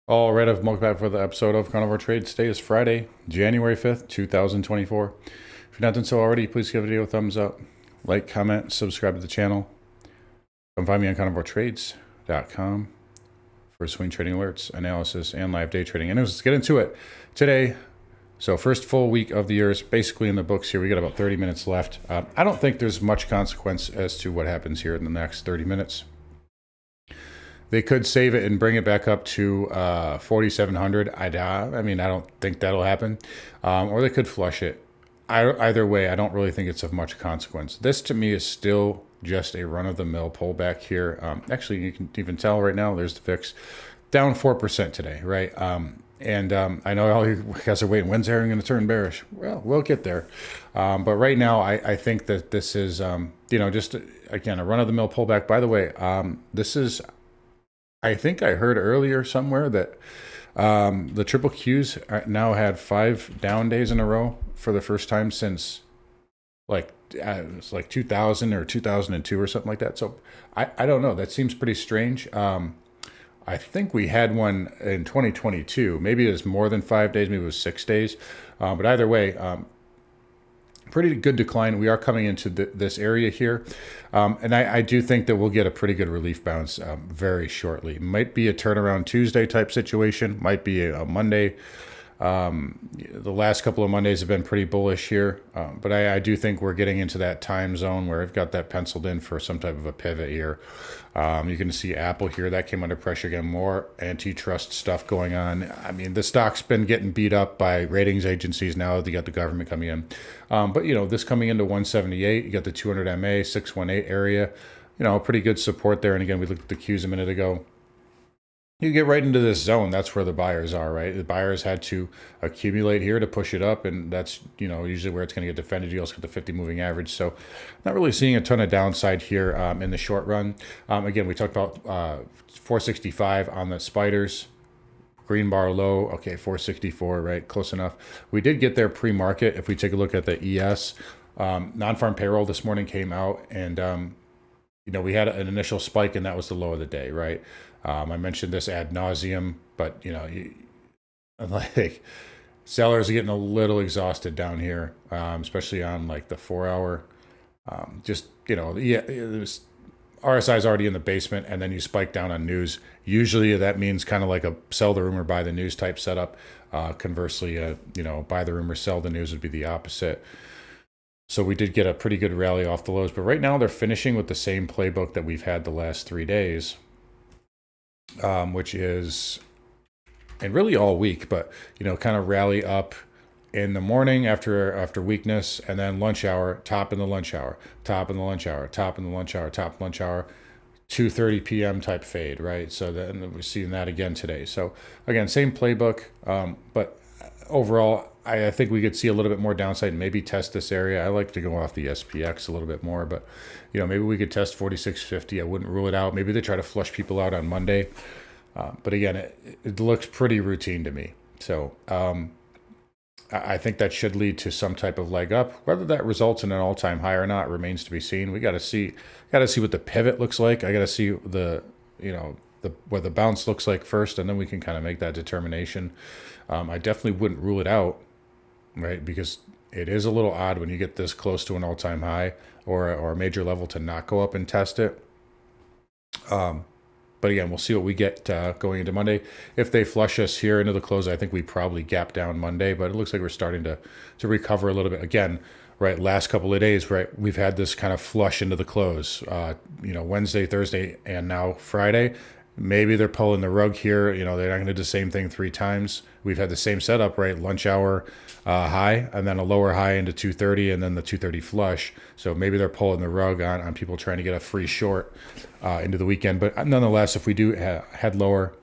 All right, I've welcome back for the episode of Carnivore Trades. Today is Friday, January 5th, 2024. If you're not done so already, please give the video a thumbs up, like, comment, subscribe to the channel. Come find me on carnivoretrades.com for swing trading alerts, analysis, and live day trading. And let's get into it today. So first full week of the year is basically in the books here. We got about 30 minutes left. I don't think there's much consequence as to what happens here in the next 30 minutes. They could save it and bring it back up to 4,700. I don't think that'll happen. Or they could flush it. Either way, I don't really think it's of much consequence. This to me is still just a run-of-the-mill pullback here. Actually, you can even tell right now, there's the VIX down 4% today, right? I know all you guys are waiting, when's Aaron going to turn bearish? Well, we'll get there. But right now, I think that this is, just, again, a run-of-the-mill pullback. By the way, this is... I think I heard earlier somewhere that the triple Qs now had 5 down days in a row for the first time since it's like 2000 or 2002 or something like that. So I don't know. That seems pretty strange. I think we had one in 2022. Maybe it was more than 5 days. Maybe it was 6 days. But either way, pretty good decline. We are coming into this area here. And I do think that we'll get a pretty good relief bounce very shortly. Might be a turnaround Tuesday type situation. Might be a Monday. The last couple of Mondays have been pretty bullish here. But I do think we're getting into that time zone where I've got that penciled in for some type of a pivot here. You can see Apple here. That came under pressure again. More antitrust stuff going on. I mean, the stock's been getting beat up by ratings agencies now. They got the government coming in. But, this coming into 178, you got the 200 MA, 618 area. Pretty good support there. And again, we looked at the Qs a minute ago. You get right into this zone. That's where the buyers are, right? The buyers had to accumulate here to push it up, and that's, usually where it's going to get defended. You also get the 50 moving average. So not really seeing a ton of downside here in the short run. Again, we talked about 465 on the spiders. Green bar low, okay, 464, right? Close enough. We did get there pre-market. If we take a look at the ES, non-farm payroll this morning came out, and we had an initial spike, and that was the low of the day, right? I mentioned this ad nauseum, but sellers are getting a little exhausted down here, especially on like the 4 hour. RSI is already in the basement, and then you spike down on news. Usually that means kind of like a sell the rumor, buy the news type setup. Conversely, buy the rumor, sell the news would be the opposite. So we did get a pretty good rally off the lows, but right now they're finishing with the same playbook that we've had the last 3 days, which is, and really all week, but kind of rally up in the morning after weakness, and then lunch hour, top in the lunch hour, top in the lunch hour, top in the lunch hour, top lunch hour, 2:30 p.m. type fade, right? So then we're seeing that again today. So again, same playbook, but overall, I think we could see a little bit more downside and maybe test this area. I like to go off the SPX a little bit more, but maybe we could test 4650. I wouldn't rule it out. Maybe they try to flush people out on Monday. But again, it looks pretty routine to me. So I think that should lead to some type of leg up. Whether that results in an all-time high or not remains to be seen. We got to see what the pivot looks like. I got to see what the bounce looks like first, and then we can kind of make that determination. I definitely wouldn't rule it out, right? Because it is a little odd when you get this close to an all-time high or a major level to not go up and test it. But again, we'll see what we get going into Monday. If they flush us here into the close, I think we probably gap down Monday, but it looks like we're starting to recover a little bit. Again, right, last couple of days, right, we've had this kind of flush into the close, Wednesday, Thursday, and now Friday. Maybe they're pulling the rug here. They're not going to do the same thing 3 times. We've had the same setup, right? Lunch hour high, and then a lower high into 2:30, and then the 2:30 flush. So maybe they're pulling the rug on people trying to get a free short into the weekend. But nonetheless, if we do head lower,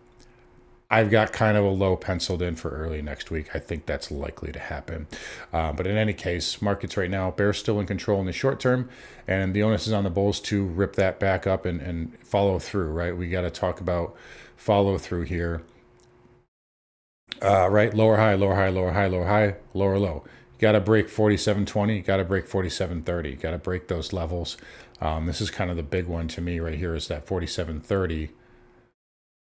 I've got kind of a low penciled in for early next week. I think that's likely to happen. But in any case, markets right now, bears still in control in the short term, and the onus is on the bulls to rip that back up and follow through, right? We got to talk about follow through here. Right, lower high, lower high, lower high, lower high, lower low. You got to break 47.20, you got to break 47.30, you got to break those levels. This is kind of the big one to me right here, is that 47.30.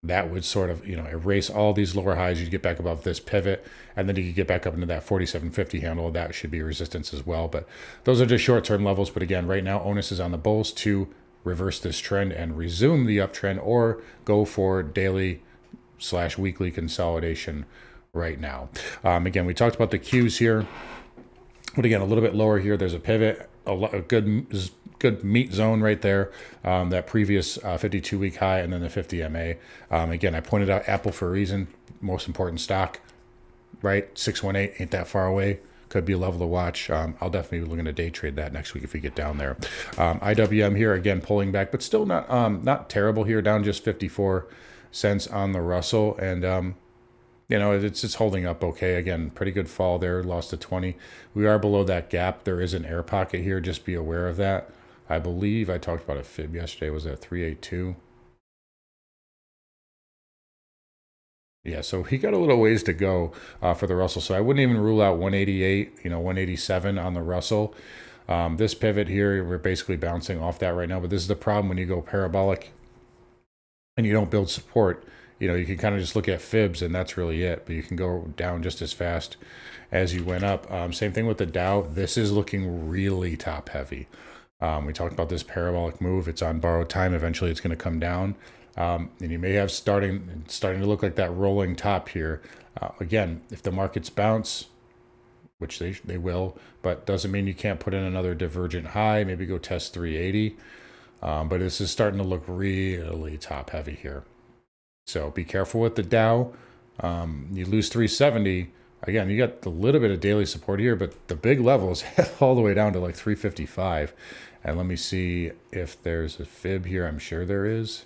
that would sort of, erase all these lower highs. You'd get back above this pivot, and then you could get back up into that 47.50 handle. That should be resistance as well. But those are just short-term levels. But again, right now, onus is on the bulls to reverse this trend and resume the uptrend, or go for daily/weekly consolidation right now. Again, we talked about the Qs here, but again, a little bit lower here. There's a pivot, a good meat zone right there, that previous 52-week high, and then the 50 MA. Again, I pointed out Apple for a reason. Most important stock, right? 618 ain't that far away. Could be a level to watch. I'll definitely be looking to day trade that next week if we get down there. IWM here, again, pulling back, but still not terrible here, down just 54 cents on the Russell. And, it's holding up okay. Again, pretty good fall there, lost to 20. We are below that gap. There is an air pocket here. Just be aware of that. I believe I talked about a fib yesterday. Was that 382? Yeah, so he got a little ways to go for the Russell. So I wouldn't even rule out 188, 187 on the Russell. This pivot here, we're basically bouncing off that right now. But this is the problem when you go parabolic and you don't build support. You can kind of just look at fibs, and that's really it. But you can go down just as fast as you went up. Same thing with the Dow. This is looking really top heavy. We talked about this parabolic move. It's on borrowed time. Eventually, it's going to come down. And you may have starting to look like that rolling top here. Again, if the markets bounce, which they will, but doesn't mean you can't put in another divergent high, maybe go test 380. But this is starting to look really top heavy here. So be careful with the Dow. You lose 370. Again, you got a little bit of daily support here, but the big levels all the way down to like 355. And let me see if there's a fib here. I'm sure there is.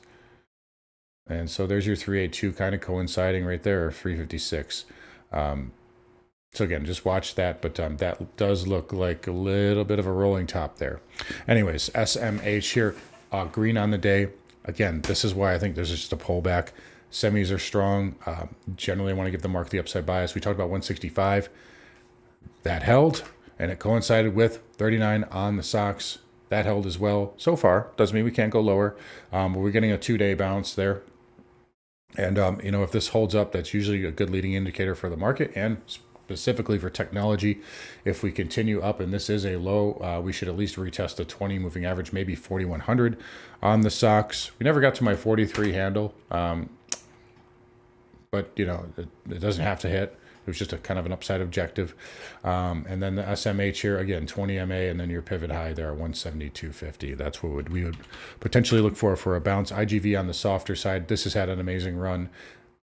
And so there's your 382 kind of coinciding right there, or 356. So again, just watch that, but that does look like a little bit of a rolling top there. Anyways, SMH here, green on the day. Again, this is why I think there's just a pullback. Semis are strong. Generally, I want to give the market the upside bias. We talked about 165. That held, and it coincided with 39 on the SOX. That held as well. So far, doesn't mean we can't go lower. But we're getting a 2-day bounce there. And, if this holds up, that's usually a good leading indicator for the market, and specifically for technology. If we continue up, and this is a low, we should at least retest the 20 moving average, maybe 4,100 on the SOX. We never got to my 43 handle, but it doesn't have to hit. It was just a kind of an upside objective. And then the SMH here, again, 20 MA, and then your pivot high there at 172.50. That's what we would potentially look for a bounce. IGV on the softer side. This has had an amazing run.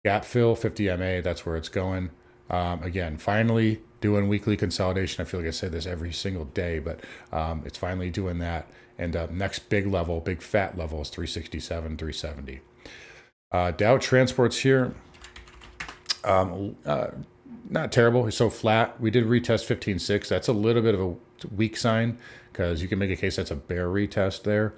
Gap fill, 50 MA, that's where it's going. Again, finally doing weekly consolidation. I feel like I say this every single day, but it's finally doing that. And next big level, big fat level is 367, 370. Dow Transports here. Not terrible. It's so flat. We did retest 15.6. That's a little bit of a weak sign, because you can make a case that's a bear retest there.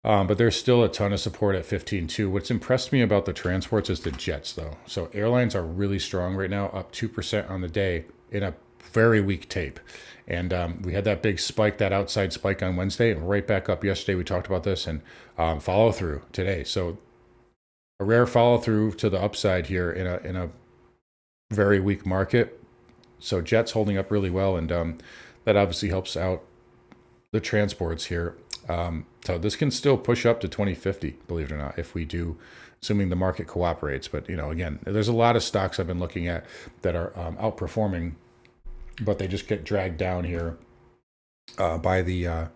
But there's still a ton of support at 15.2. What's impressed me about the transports is the jets, though. So airlines are really strong right now, up 2% on the day in a very weak tape. And we had that big spike, that outside spike on Wednesday, and right back up yesterday. We talked about this, and follow through today. So a rare follow through to the upside here in a very weak market. So jets holding up really well, and that obviously helps out the transports here. So this can still push up to 2050, believe it or not, if we do, assuming the market cooperates. But again, there's a lot of stocks I've been looking at that are outperforming, but they just get dragged down here by the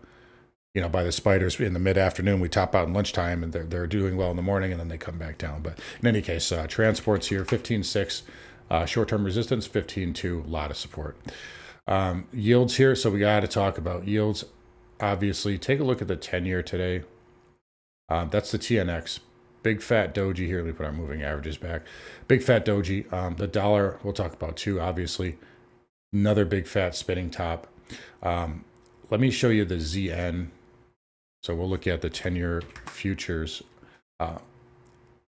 by the spiders in the mid-afternoon. We top out in lunchtime, and they're doing well in the morning, and then they come back down. But in any case, transports here, 15.6. Short-term resistance, 15.2, a lot of support. Yields here, so we got to talk about yields. Obviously, take a look at the 10-year today. That's the TNX. Big fat doji here. Let me put our moving averages back. Big fat doji. The dollar, we'll talk about too, obviously. Another big fat spinning top. Let me show you the ZN. So we'll look at the 10-year futures.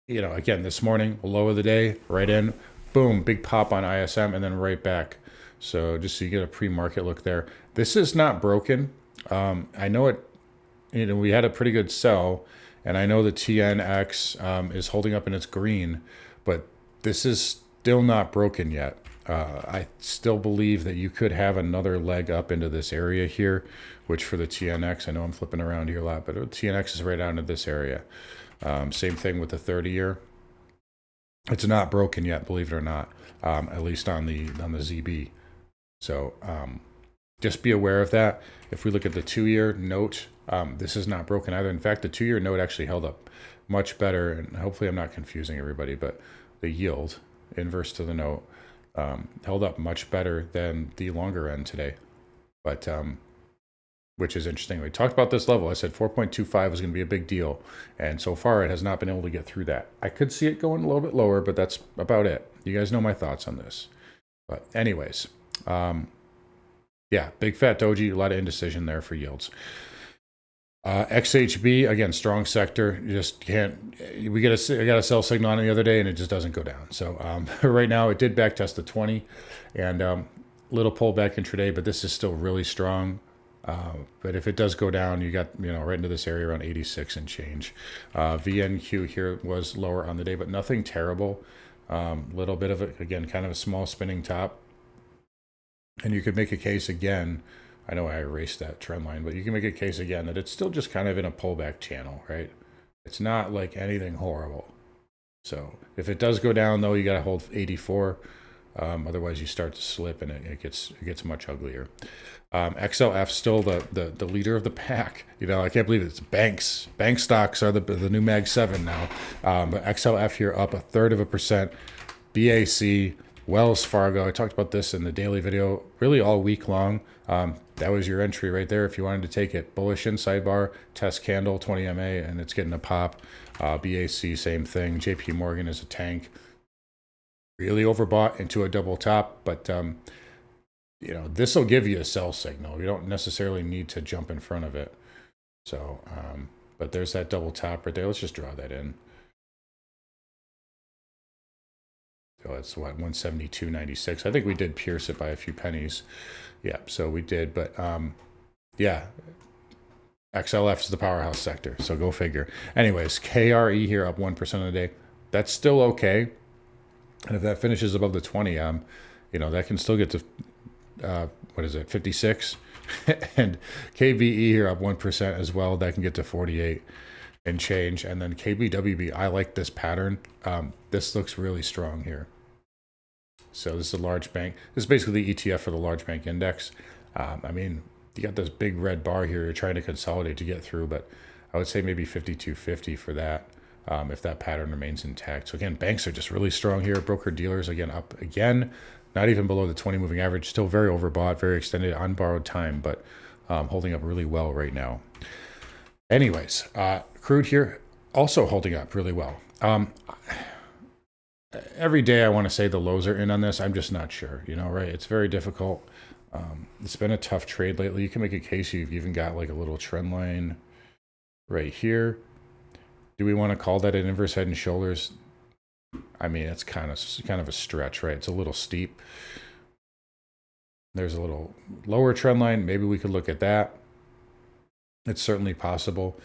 Again, this morning, low of the day, right in. Boom, big pop on ISM, and then right back. So just so you get a pre-market look there. This is not broken. I know it, we had a pretty good sell, And I know the TNX is holding up and it's green, but this is still not broken yet. I still believe that you could have another leg up into this area here, which for the TNX, I know I'm flipping around here a lot, but TNX is right out into this area. Same thing with the 30-year. It's not broken yet, believe it or not, at least on the ZB. So just be aware of that. If we look at the 2-year note, this is not broken either. In fact, the 2-year note actually held up much better, and hopefully I'm not confusing everybody, but the yield, inverse to the note, held up much better than the longer end today. But which is interesting. We talked about this level. I said 4.25 was going to be a big deal, and so far it has not been able to get through that. I could see it going a little bit lower, but that's about it. You guys know my thoughts on this. But anyways, yeah, big fat doji, a lot of indecision there for yields. XHB, again, strong sector. You just can't. I got a sell signal on it the other day, and it just doesn't go down. So right now, it did back test the 20, and little pullback intraday, but this is still really strong. But if it does go down, you got right into this area around 86 and change. VNQ here was lower on the day, but nothing terrible. Little bit of it again, kind of a small spinning top, and you could make a case again. I know I erased that trend line, but you can make a case again that it's still just kind of in a pullback channel, right? It's not like anything horrible. So if it does go down, though, you got to hold 84. Otherwise, you start to slip, and it gets much uglier. XLF still the leader of the pack. I can't believe it's banks. Bank stocks are the new Mag 7 now. But XLF here up 1/3%. BAC, Wells Fargo. I talked about this in the daily video, really all week long. That was your entry right there if you wanted to take it. Bullish inside bar, test candle, 20 MA, and it's getting a pop. BAC, same thing. JP Morgan is a tank. Really overbought into a double top, but this will give you a sell signal. You don't necessarily need to jump in front of it. So, but there's that double top right there. Let's just draw that in. So it's what, 172.96. I think we did pierce it by a few pennies. Yeah, so we did, but yeah, XLF is the powerhouse sector, so go figure. Anyways, KRE here up 1% of the day. That's still okay. And if that finishes above the 20, that can still get to, 56? And KBE here up 1% as well. That can get to 48 and change. And then KBWB, I like this pattern. This looks really strong here. So this is a large bank. This is basically the ETF for the large bank index. You got this big red bar here. You're trying to consolidate to get through, but I would say maybe 52.50 for that. If that pattern remains intact. So again, banks are just really strong here. Broker dealers, again, up again. Not even below the 20 moving average. Still very overbought, very extended on borrowed time, but holding up really well right now. Anyways, crude here also holding up really well. Every day I want to say the lows are in on this. I'm just not sure, right? It's very difficult. It's been a tough trade lately. You can make a case you've even got like a little trend line right here. Do we want to call that an inverse head and shoulders? It's kind of a stretch, right? It's a little steep. There's a little lower trend line. Maybe we could look at that. It's certainly possible.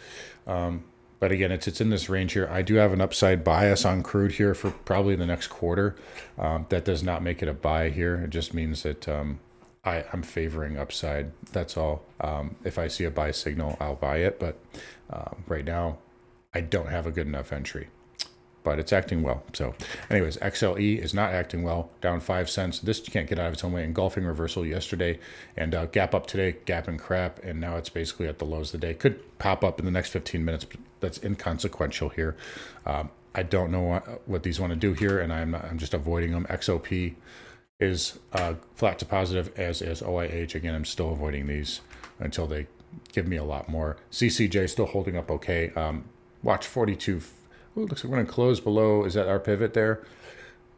But again, it's in this range here. I do have an upside bias on crude here for probably the next quarter. That does not make it a buy here. It just means that I'm favoring upside. That's all. If I see a buy signal, I'll buy it. But right now, I don't have a good enough entry, but it's acting well. So anyways, XLE is not acting well, down 5 cents. This can't get out of its own way. Engulfing reversal yesterday, and gap up today, gap and crap, and now it's basically at the lows of the day. Could pop up in the next 15 minutes, but that's inconsequential here. I don't know what these want to do here, and I'm just avoiding them. XOP is flat to positive, as is OIH. Again, I'm still avoiding these until they give me a lot more. CCJ still holding up okay. Watch 42. Ooh, looks like we're going to close below. Is that our pivot there?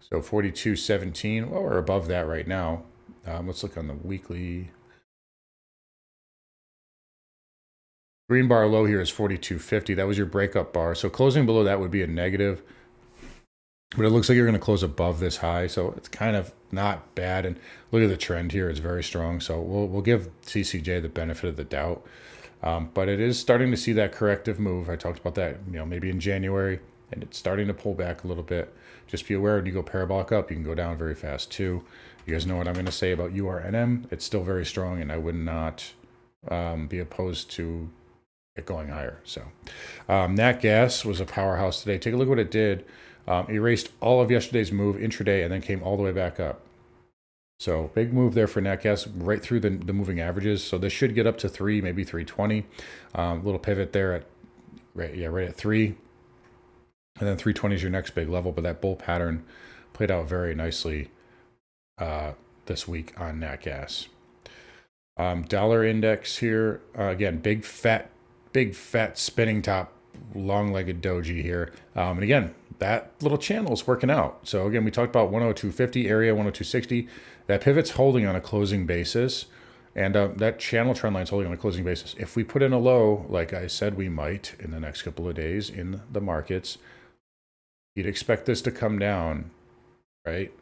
So 42.17. Well, we're above that right now. Let's look on the weekly. Green bar low here is 42.50. That was your breakup bar. So closing below that would be a negative. But it looks like you're going to close above this high. So it's kind of not bad. And look at the trend here. It's very strong. So we'll give CCJ the benefit of the doubt. But it is starting to see that corrective move. I talked about that, maybe in January, and it's starting to pull back a little bit. Just be aware when you go parabolic up, you can go down very fast too. You guys know what I'm going to say about URNM. It's still very strong, and I would not be opposed to it going higher. So Nat Gas was a powerhouse today. Take a look what it did. Erased all of yesterday's move intraday and then came all the way back up. So big move there for Nat Gas, right through the moving averages. So this should get up to 3, maybe 320. Little pivot there at right at 3. And then 320 is your next big level. But that bull pattern played out very nicely this week on Nat Gas. Dollar index here. Again, big fat spinning top, long-legged doji here. And again, that little channel is working out. So again, we talked about 102.50 area, 102.60. That pivot's holding on a closing basis. And that channel trend line is holding on a closing basis. If we put in a low, like I said we might in the next couple of days in the markets, you'd expect this to come down, right?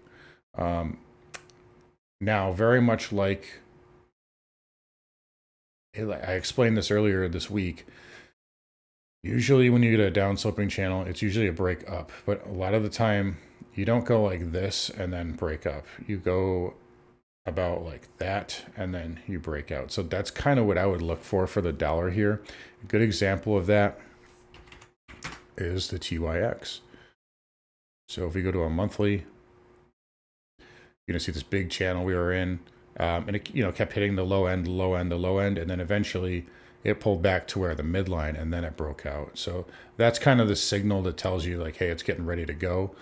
Now, very much like I explained this earlier this week, usually when you get a down sloping channel, it's usually a break up. But a lot of the time, you don't go like this and then break up. You go about like that and then you break out. So that's kind of what I would look for the dollar here. A good example of that is the TYX. So if we go to a monthly, you're going to see this big channel we were in. And it kept hitting the low end, and then eventually it pulled back to where the midline, and then it broke out. So that's kind of the signal that tells you like, hey, it's getting ready to go.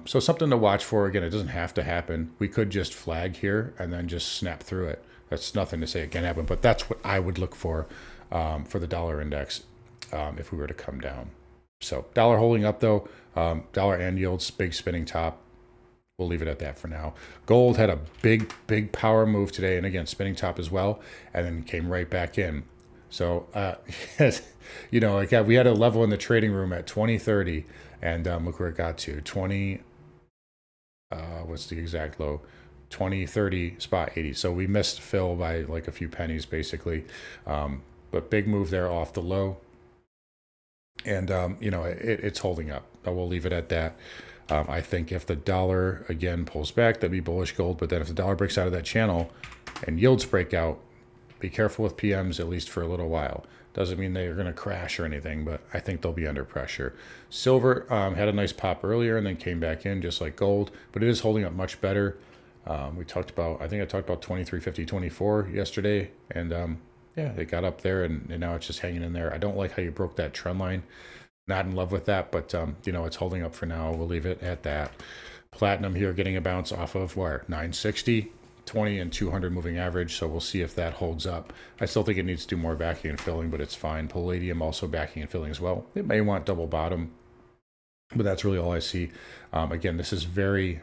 So something to watch for. Again, it doesn't have to happen. We could just flag here and then just snap through it. That's nothing to say it can't happen, but that's what I would look for the dollar index if we were to come down. So dollar holding up though, dollar and yields, big spinning top. We'll leave it at that for now. Gold had a big power move today, and again, spinning top as well, and then came right back in. So, we had a level in the trading room at 2030, and look where it got to 20. What's the exact low? 2030 spot 80. So we missed fill by like a few pennies, basically. But big move there off the low, and it's holding up. We'll leave it at that. I think if the dollar, again, pulls back, that'd be bullish gold. But then if the dollar breaks out of that channel and yields break out, be careful with PMs, at least for a little while. Doesn't mean they're going to crash or anything, but I think they'll be under pressure. Silver had a nice pop earlier and then came back in just like gold, but it is holding up much better. I think I talked about 23.50, 24 yesterday. And they got up there and now it's just hanging in there. I don't like how you broke that trend line. Not in love with that, but it's holding up for now. We'll leave it at that. Platinum here getting a bounce off of where 960, 20 and 200 moving average. So we'll see if that holds up. I still think it needs to do more backing and filling, but it's fine. Palladium also backing and filling as well. It may want double bottom, but that's really all I see. Again, this is very,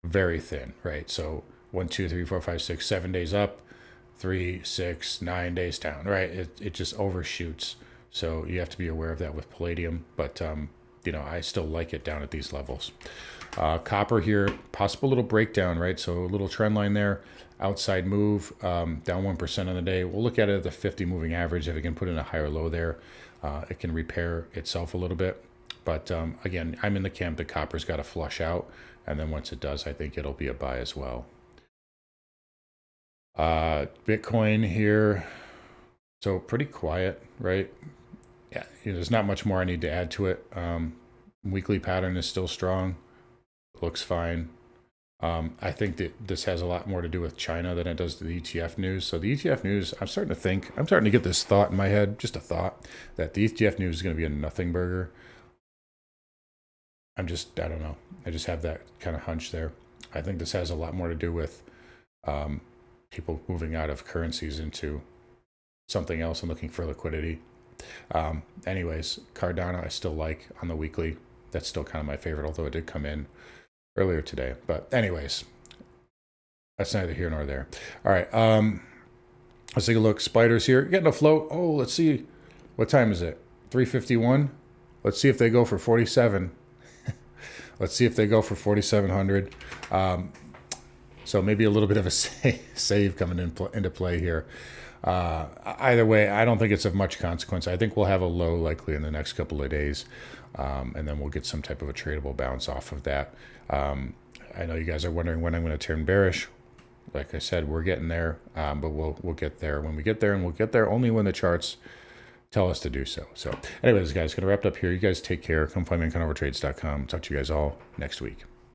very thin, right? So 1, 2, 3, 4, 5, 6, 7 days up, 3, 6, 9 days down, right? It just overshoots. So you have to be aware of that with palladium, but I still like it down at these levels. Copper here, possible little breakdown, right? So a little trend line there, outside move, down 1% on the day. We'll look at it at the 50 moving average. If it can put in a higher low there, it can repair itself a little bit. But again, I'm in the camp that copper's got to flush out, and then once it does, I think it'll be a buy as well. Bitcoin here, so pretty quiet, right? Yeah, there's not much more I need to add to it. Weekly pattern is still strong. Looks fine. I think that this has a lot more to do with China than it does to the ETF news. So the ETF news, I'm starting to get this thought in my head, just a thought, that the ETF news is going to be a nothing burger. I don't know. I just have that kind of hunch there. I think this has a lot more to do with people moving out of currencies into something else and looking for liquidity. Anyways, Cardano I still like on the weekly. That's still kind of my favorite, although it did come in earlier today. But anyways, that's neither here nor there. All right, let's take a look. Spiders here, getting a float. Oh, let's see. What time is it? 3:51. Let's see if they go for 47. Let's see if they go for 4,700. So maybe a little bit of a save coming into play here. Either way, I don't think it's of much consequence. I think we'll have a low likely in the next couple of days, and then we'll get some type of a tradable bounce off of that. I know you guys are wondering when I'm going to turn bearish. Like I said, we're getting there, but we'll get there when we get there, and we'll get there only when the charts tell us to do so. So anyways, guys, going to wrap it up here. You guys take care. Come find me on carnivoretrades.com. Talk to you guys all next week.